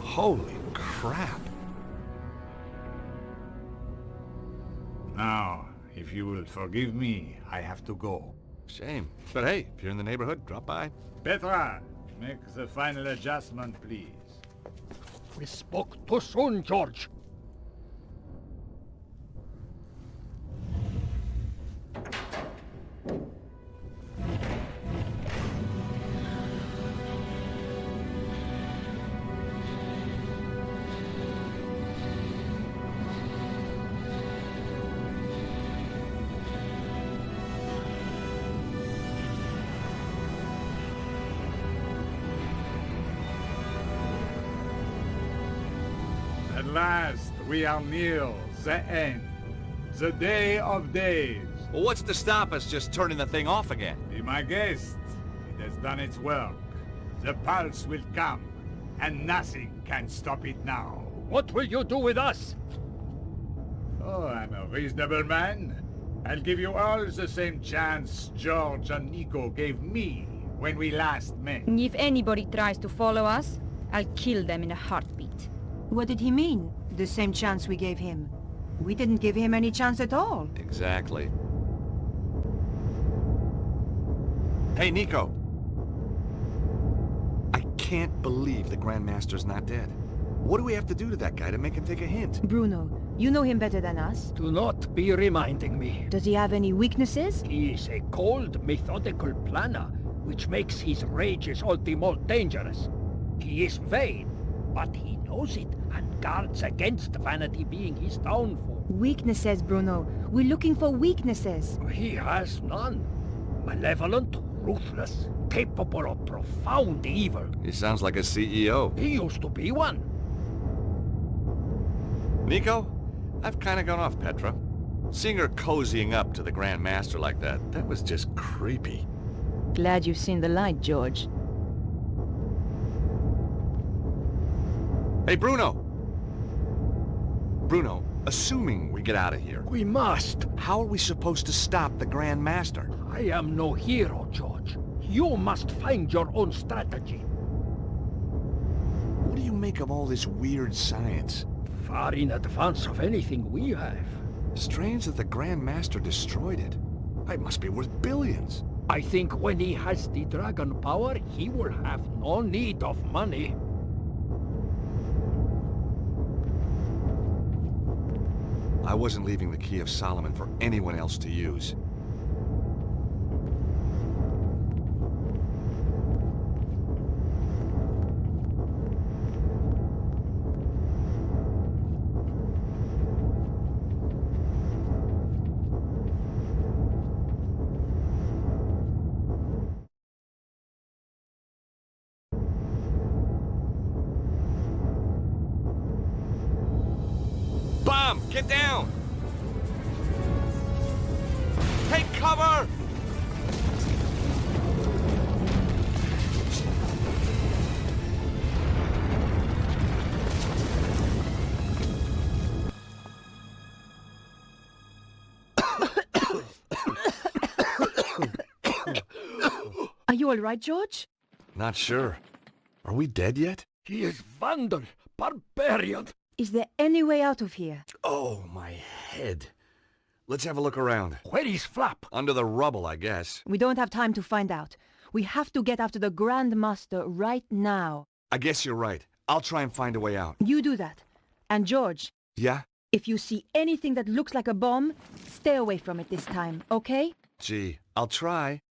Holy crap. Now, if you will forgive me, I have to go. Shame. But hey, if you're in the neighborhood, drop by. Petra, make the final adjustment, please. We spoke too soon, George. At last, we are near the end. The day of days. Well, what's to stop us just turning the thing off again? Be my guest. It has done its work. The pulse will come, and nothing can stop it now. What will you do with us? Oh, I'm a reasonable man. I'll give you all the same chance George and Nico gave me when we last met. If anybody tries to follow us, I'll kill them in a heartbeat. What did he mean? The same chance we gave him. We didn't give him any chance at all. Exactly. Hey, Nico. I can't believe the Grandmaster's not dead. What do we have to do to that guy to make him take a hint? Bruno, you know him better than us. Do not be reminding me. Does he have any weaknesses? He is a cold, methodical planner, which makes his rages all the more dangerous. He is vain, but he knows it and guards against vanity being his downfall. Weaknesses, Bruno. We're looking for weaknesses. He has none. Malevolent, ruthless, capable of profound evil. He sounds like a CEO. He used to be one. Nico, I've kind of gone off Petra. Seeing her cozying up to the Grand Master like that was just creepy. Glad you've seen the light, George. Hey, Bruno! Bruno, assuming we get out of here, We must. how are we supposed to stop the Grand Master? I am no hero, George. You must find your own strategy. What do you make of all this weird science? Far in advance of anything we have. Strange that the Grand Master destroyed it. It must be worth billions. I think when he has the dragon power, he will have no need of money. I wasn't leaving the Key of Solomon for anyone else to use. Tom, get down! Take cover! Are you all right, George? Not sure. Are we dead yet? He is vandal, barbarian. Is there any way out of here? Oh, my head. Let's have a look around. Where is Flap? Under the rubble, I guess. We don't have time to find out. We have to get after the Grand Master right now. I guess you're right. I'll try and find a way out. You do that. And George, Yeah? if you see anything that looks like a bomb, stay away from it this time, okay? Gee, I'll try.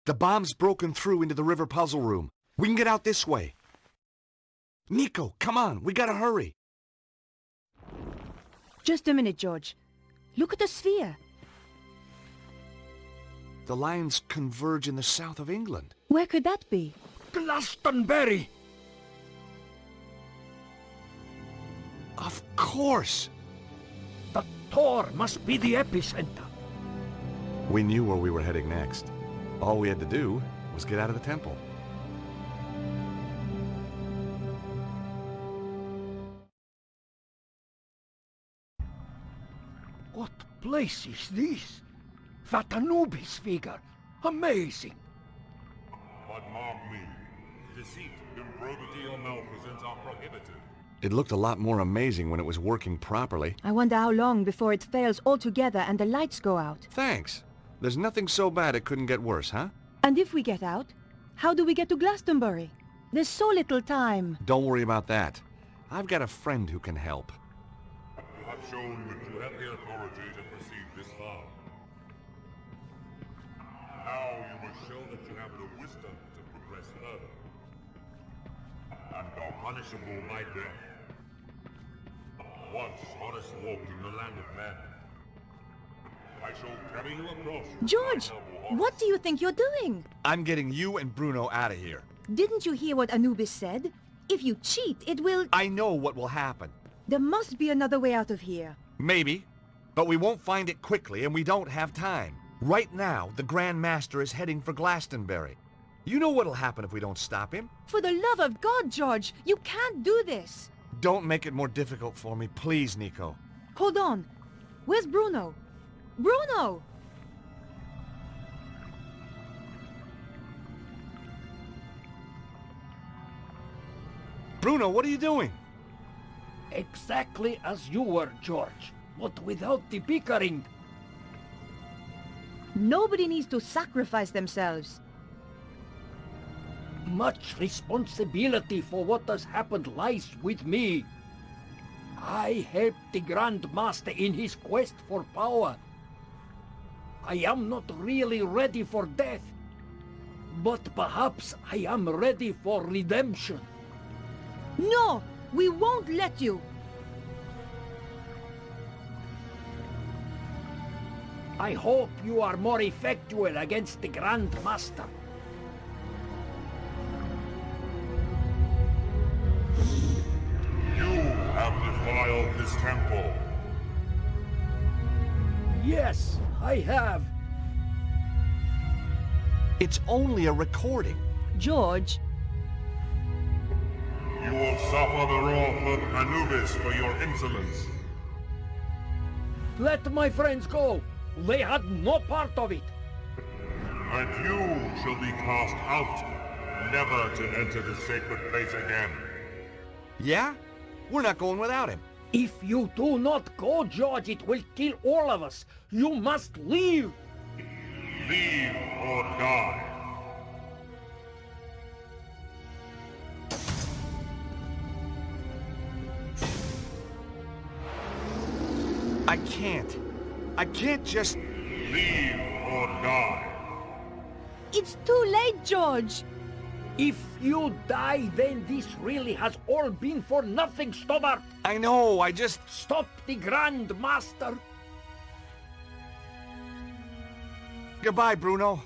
The bomb's broken through into the river puzzle room. We can get out this way. Nico, come on, we gotta hurry. Just a minute, George. Look at the sphere. The lines converge in the south of England. Where could that be? Glastonbury! Of course! The Tor must be the epicenter. We knew where we were heading next. All we had to do was get out of the temple. What place is this? That Anubis figure. Amazing. But mark me, deceit, improbity, or malfeasance are prohibited. It looked a lot more amazing when it was working properly. I wonder how long before it fails altogether and the lights go out. Thanks. There's nothing so bad it couldn't get worse, huh? And if we get out, how do we get to Glastonbury? There's so little time. Don't worry about that. I've got a friend who can help. You have shown that you have the authority to proceed this far. Now you must show that you have the wisdom to progress further. And are punishable by death. Once honest walked in the land of men. I shall carry you across. George, what do you think you're doing? I'm getting you and Bruno out of here. Didn't you hear what Anubis said? If you cheat, it will... I know what will happen. There must be another way out of here. Maybe, but we won't find it quickly and we don't have time. Right now, the Grand Master is heading for Glastonbury. You know what'll happen if we don't stop him? For the love of God, George, you can't do this. Don't make it more difficult for me, please, Nico. Hold on. Where's Bruno? Bruno! Bruno, what are you doing? Exactly as you were, George, but without the bickering. Nobody needs to sacrifice themselves. Much responsibility for what has happened lies with me. I helped the Grand Master in his quest for power. I am not really ready for death, but perhaps I am ready for redemption. No! We won't let you! I hope you are more effectual against the Grand Master. You have defiled this temple. Yes, I have. It's only a recording. George. You will suffer the wrath of Anubis for your insolence. Let my friends go. They had no part of it. And you shall be cast out, never to enter the sacred place again. Yeah? We're not going without him. If you do not go, George, it will kill all of us. You must leave. Leave or die. I can't. I can't just... Leave or die. It's too late, George! If you die, then this really has all been for nothing, Stobbart! I know, I just... Stop the Grand Master! Goodbye, Bruno.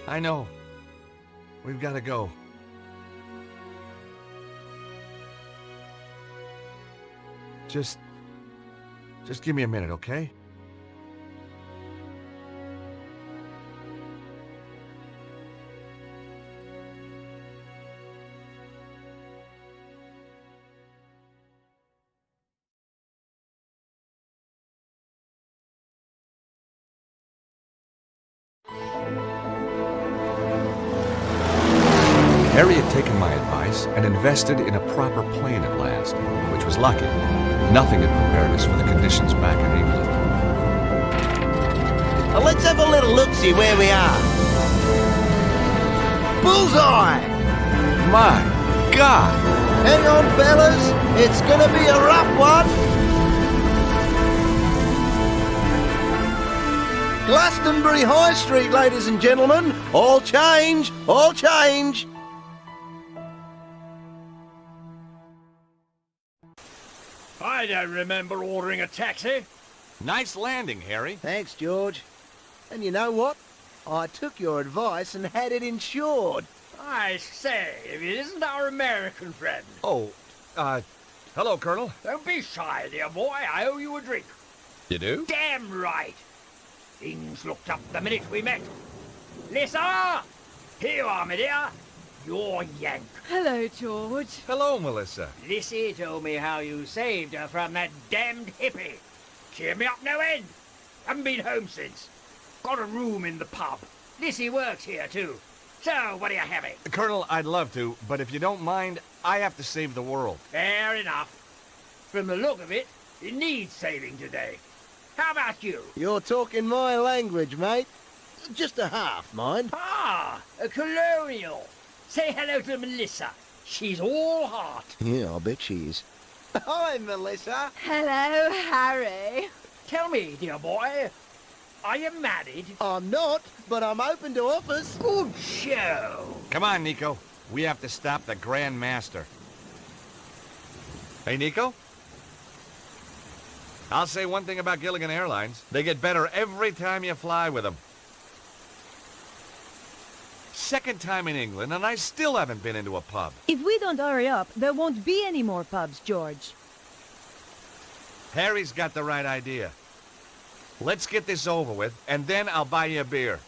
I know. We've got to go. Just give me a minute, okay? Harry had taken my advice and invested in a proper plane at last, which was lucky. Nothing had prepared us for the conditions back in England. Well, let's have a little look-see where we are. Bullseye! My God! Hang on, fellas. It's gonna be a rough one. Glastonbury High Street, ladies and gentlemen. All change, all change. I don't remember ordering a taxi. Nice landing, Harry. Thanks, George. And you know what? I took your advice and had it insured. I say, if it isn't our American friend. Oh, hello, Colonel. Don't be shy, dear boy. I owe you a drink. You do? Damn right. Things looked up the minute we met. Lisa! Here you are, my dear. You're Yank. Hello, George. Hello, Melissa. Lissy told me how you saved her from that damned hippie. Cheer me up no end. Haven't been home since. Got a room in the pub. Lissy works here, too. So, what are you having? Colonel, I'd love to, but if you don't mind, I have to save the world. Fair enough. From the look of it, it needs saving today. How about you? You're talking my language, mate. Just a half, mind. Ah, a colonial. Say hello to Melissa. She's all heart. Yeah, I bet she is. Hi, Melissa. Hello, Harry. Tell me, dear boy, are you married? I'm not, but I'm open to offers. Good show. Come on, Nico. We have to stop the Grand Master. Hey, Nico? I'll say one thing about Gilligan Airlines. They get better every time you fly with them. Second time in England, and I still haven't been into a pub. If we don't hurry up, there won't be any more pubs, George. Harry's got the right idea. Let's get this over with, and then I'll buy you a beer.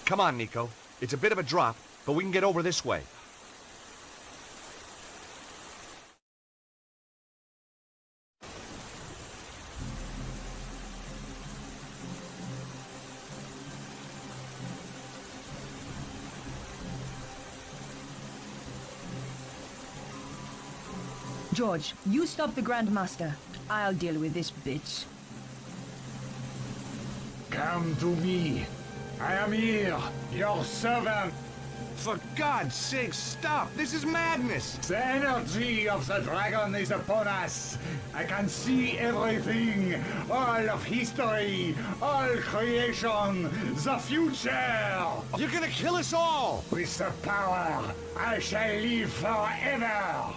Come on, Nico. It's a bit of a drop, but we can get over this way. George, you stop the Grandmaster. I'll deal with this bitch. Come to me. I am here, your servant. For God's sake, stop! This is madness! The energy of the dragon is upon us. I can see everything. All of history, all creation, the future. You're gonna kill us all! With the power, I shall live forever.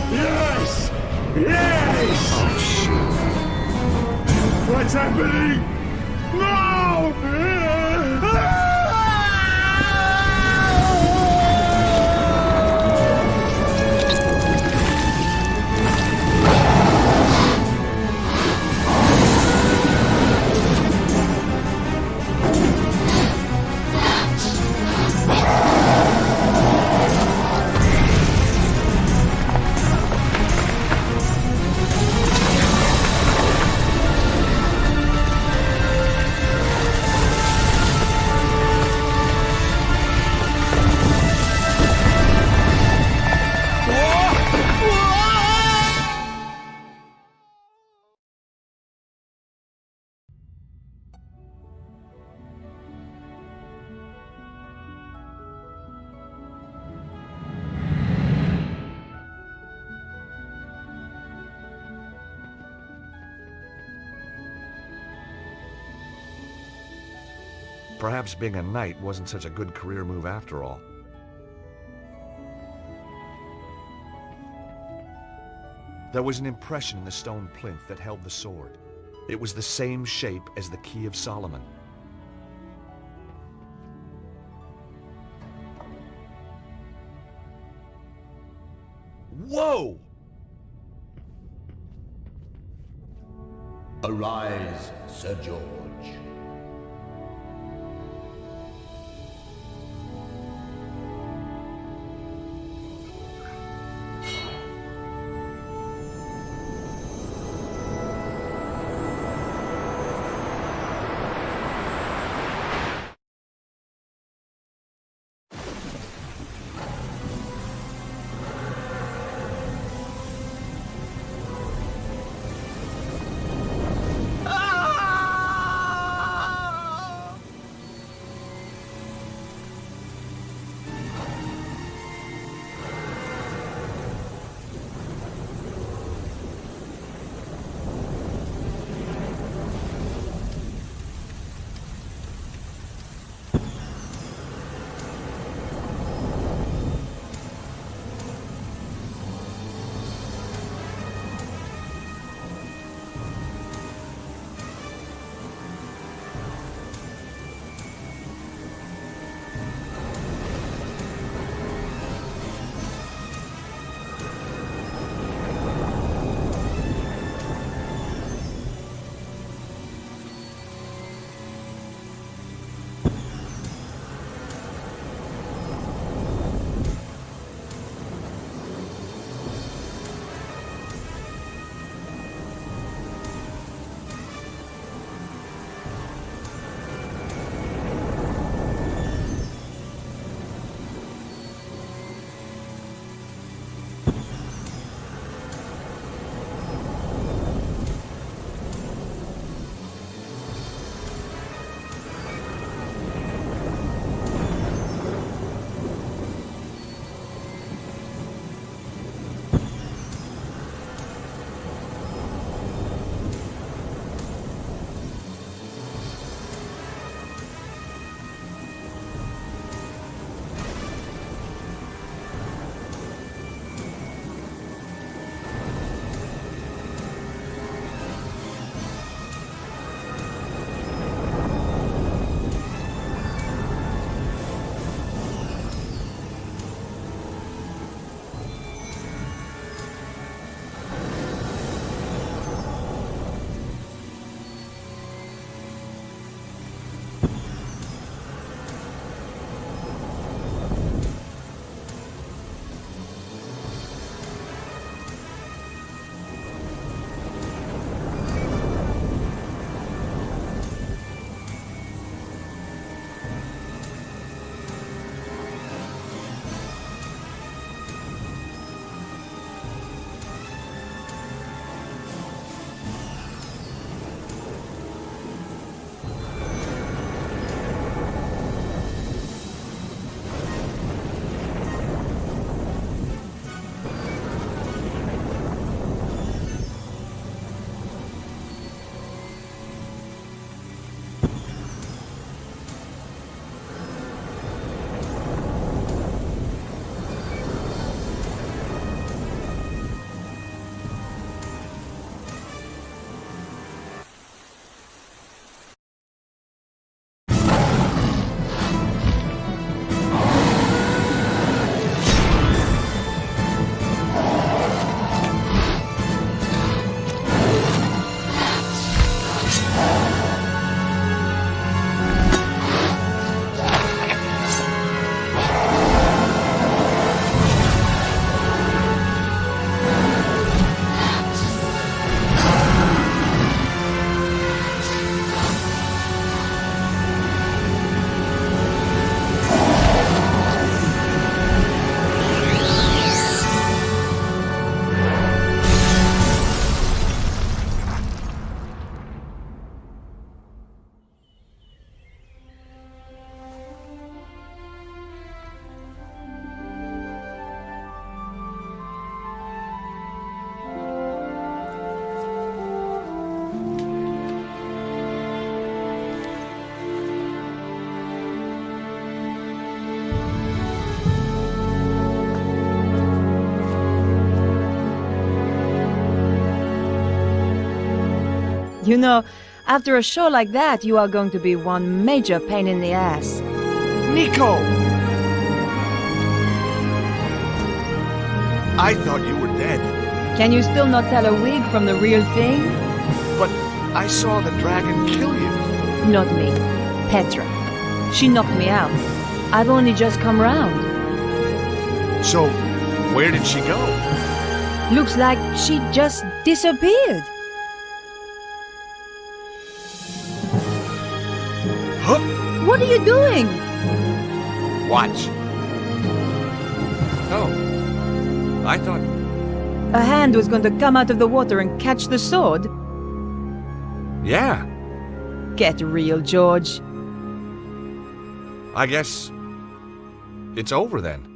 Yes! Yes! Oh, shit. What's happening? No! Perhaps being a knight wasn't such a good career move after all. There was an impression in the stone plinth that held the sword. It was the same shape as the Key of Solomon. Whoa! Arise, Sir George. You know, after a show like that, you are going to be one major pain in the ass. Nico! I thought you were dead. Can you still not tell a wig from the real thing? But I saw the dragon kill you. Not me. Petra. She knocked me out. I've only just come round. So, where did she go? Looks like she just disappeared. Huh? What are you doing? Watch. Oh. I thought... A hand was going to come out of the water and catch the sword? Yeah. Get real, George. I guess... it's over then.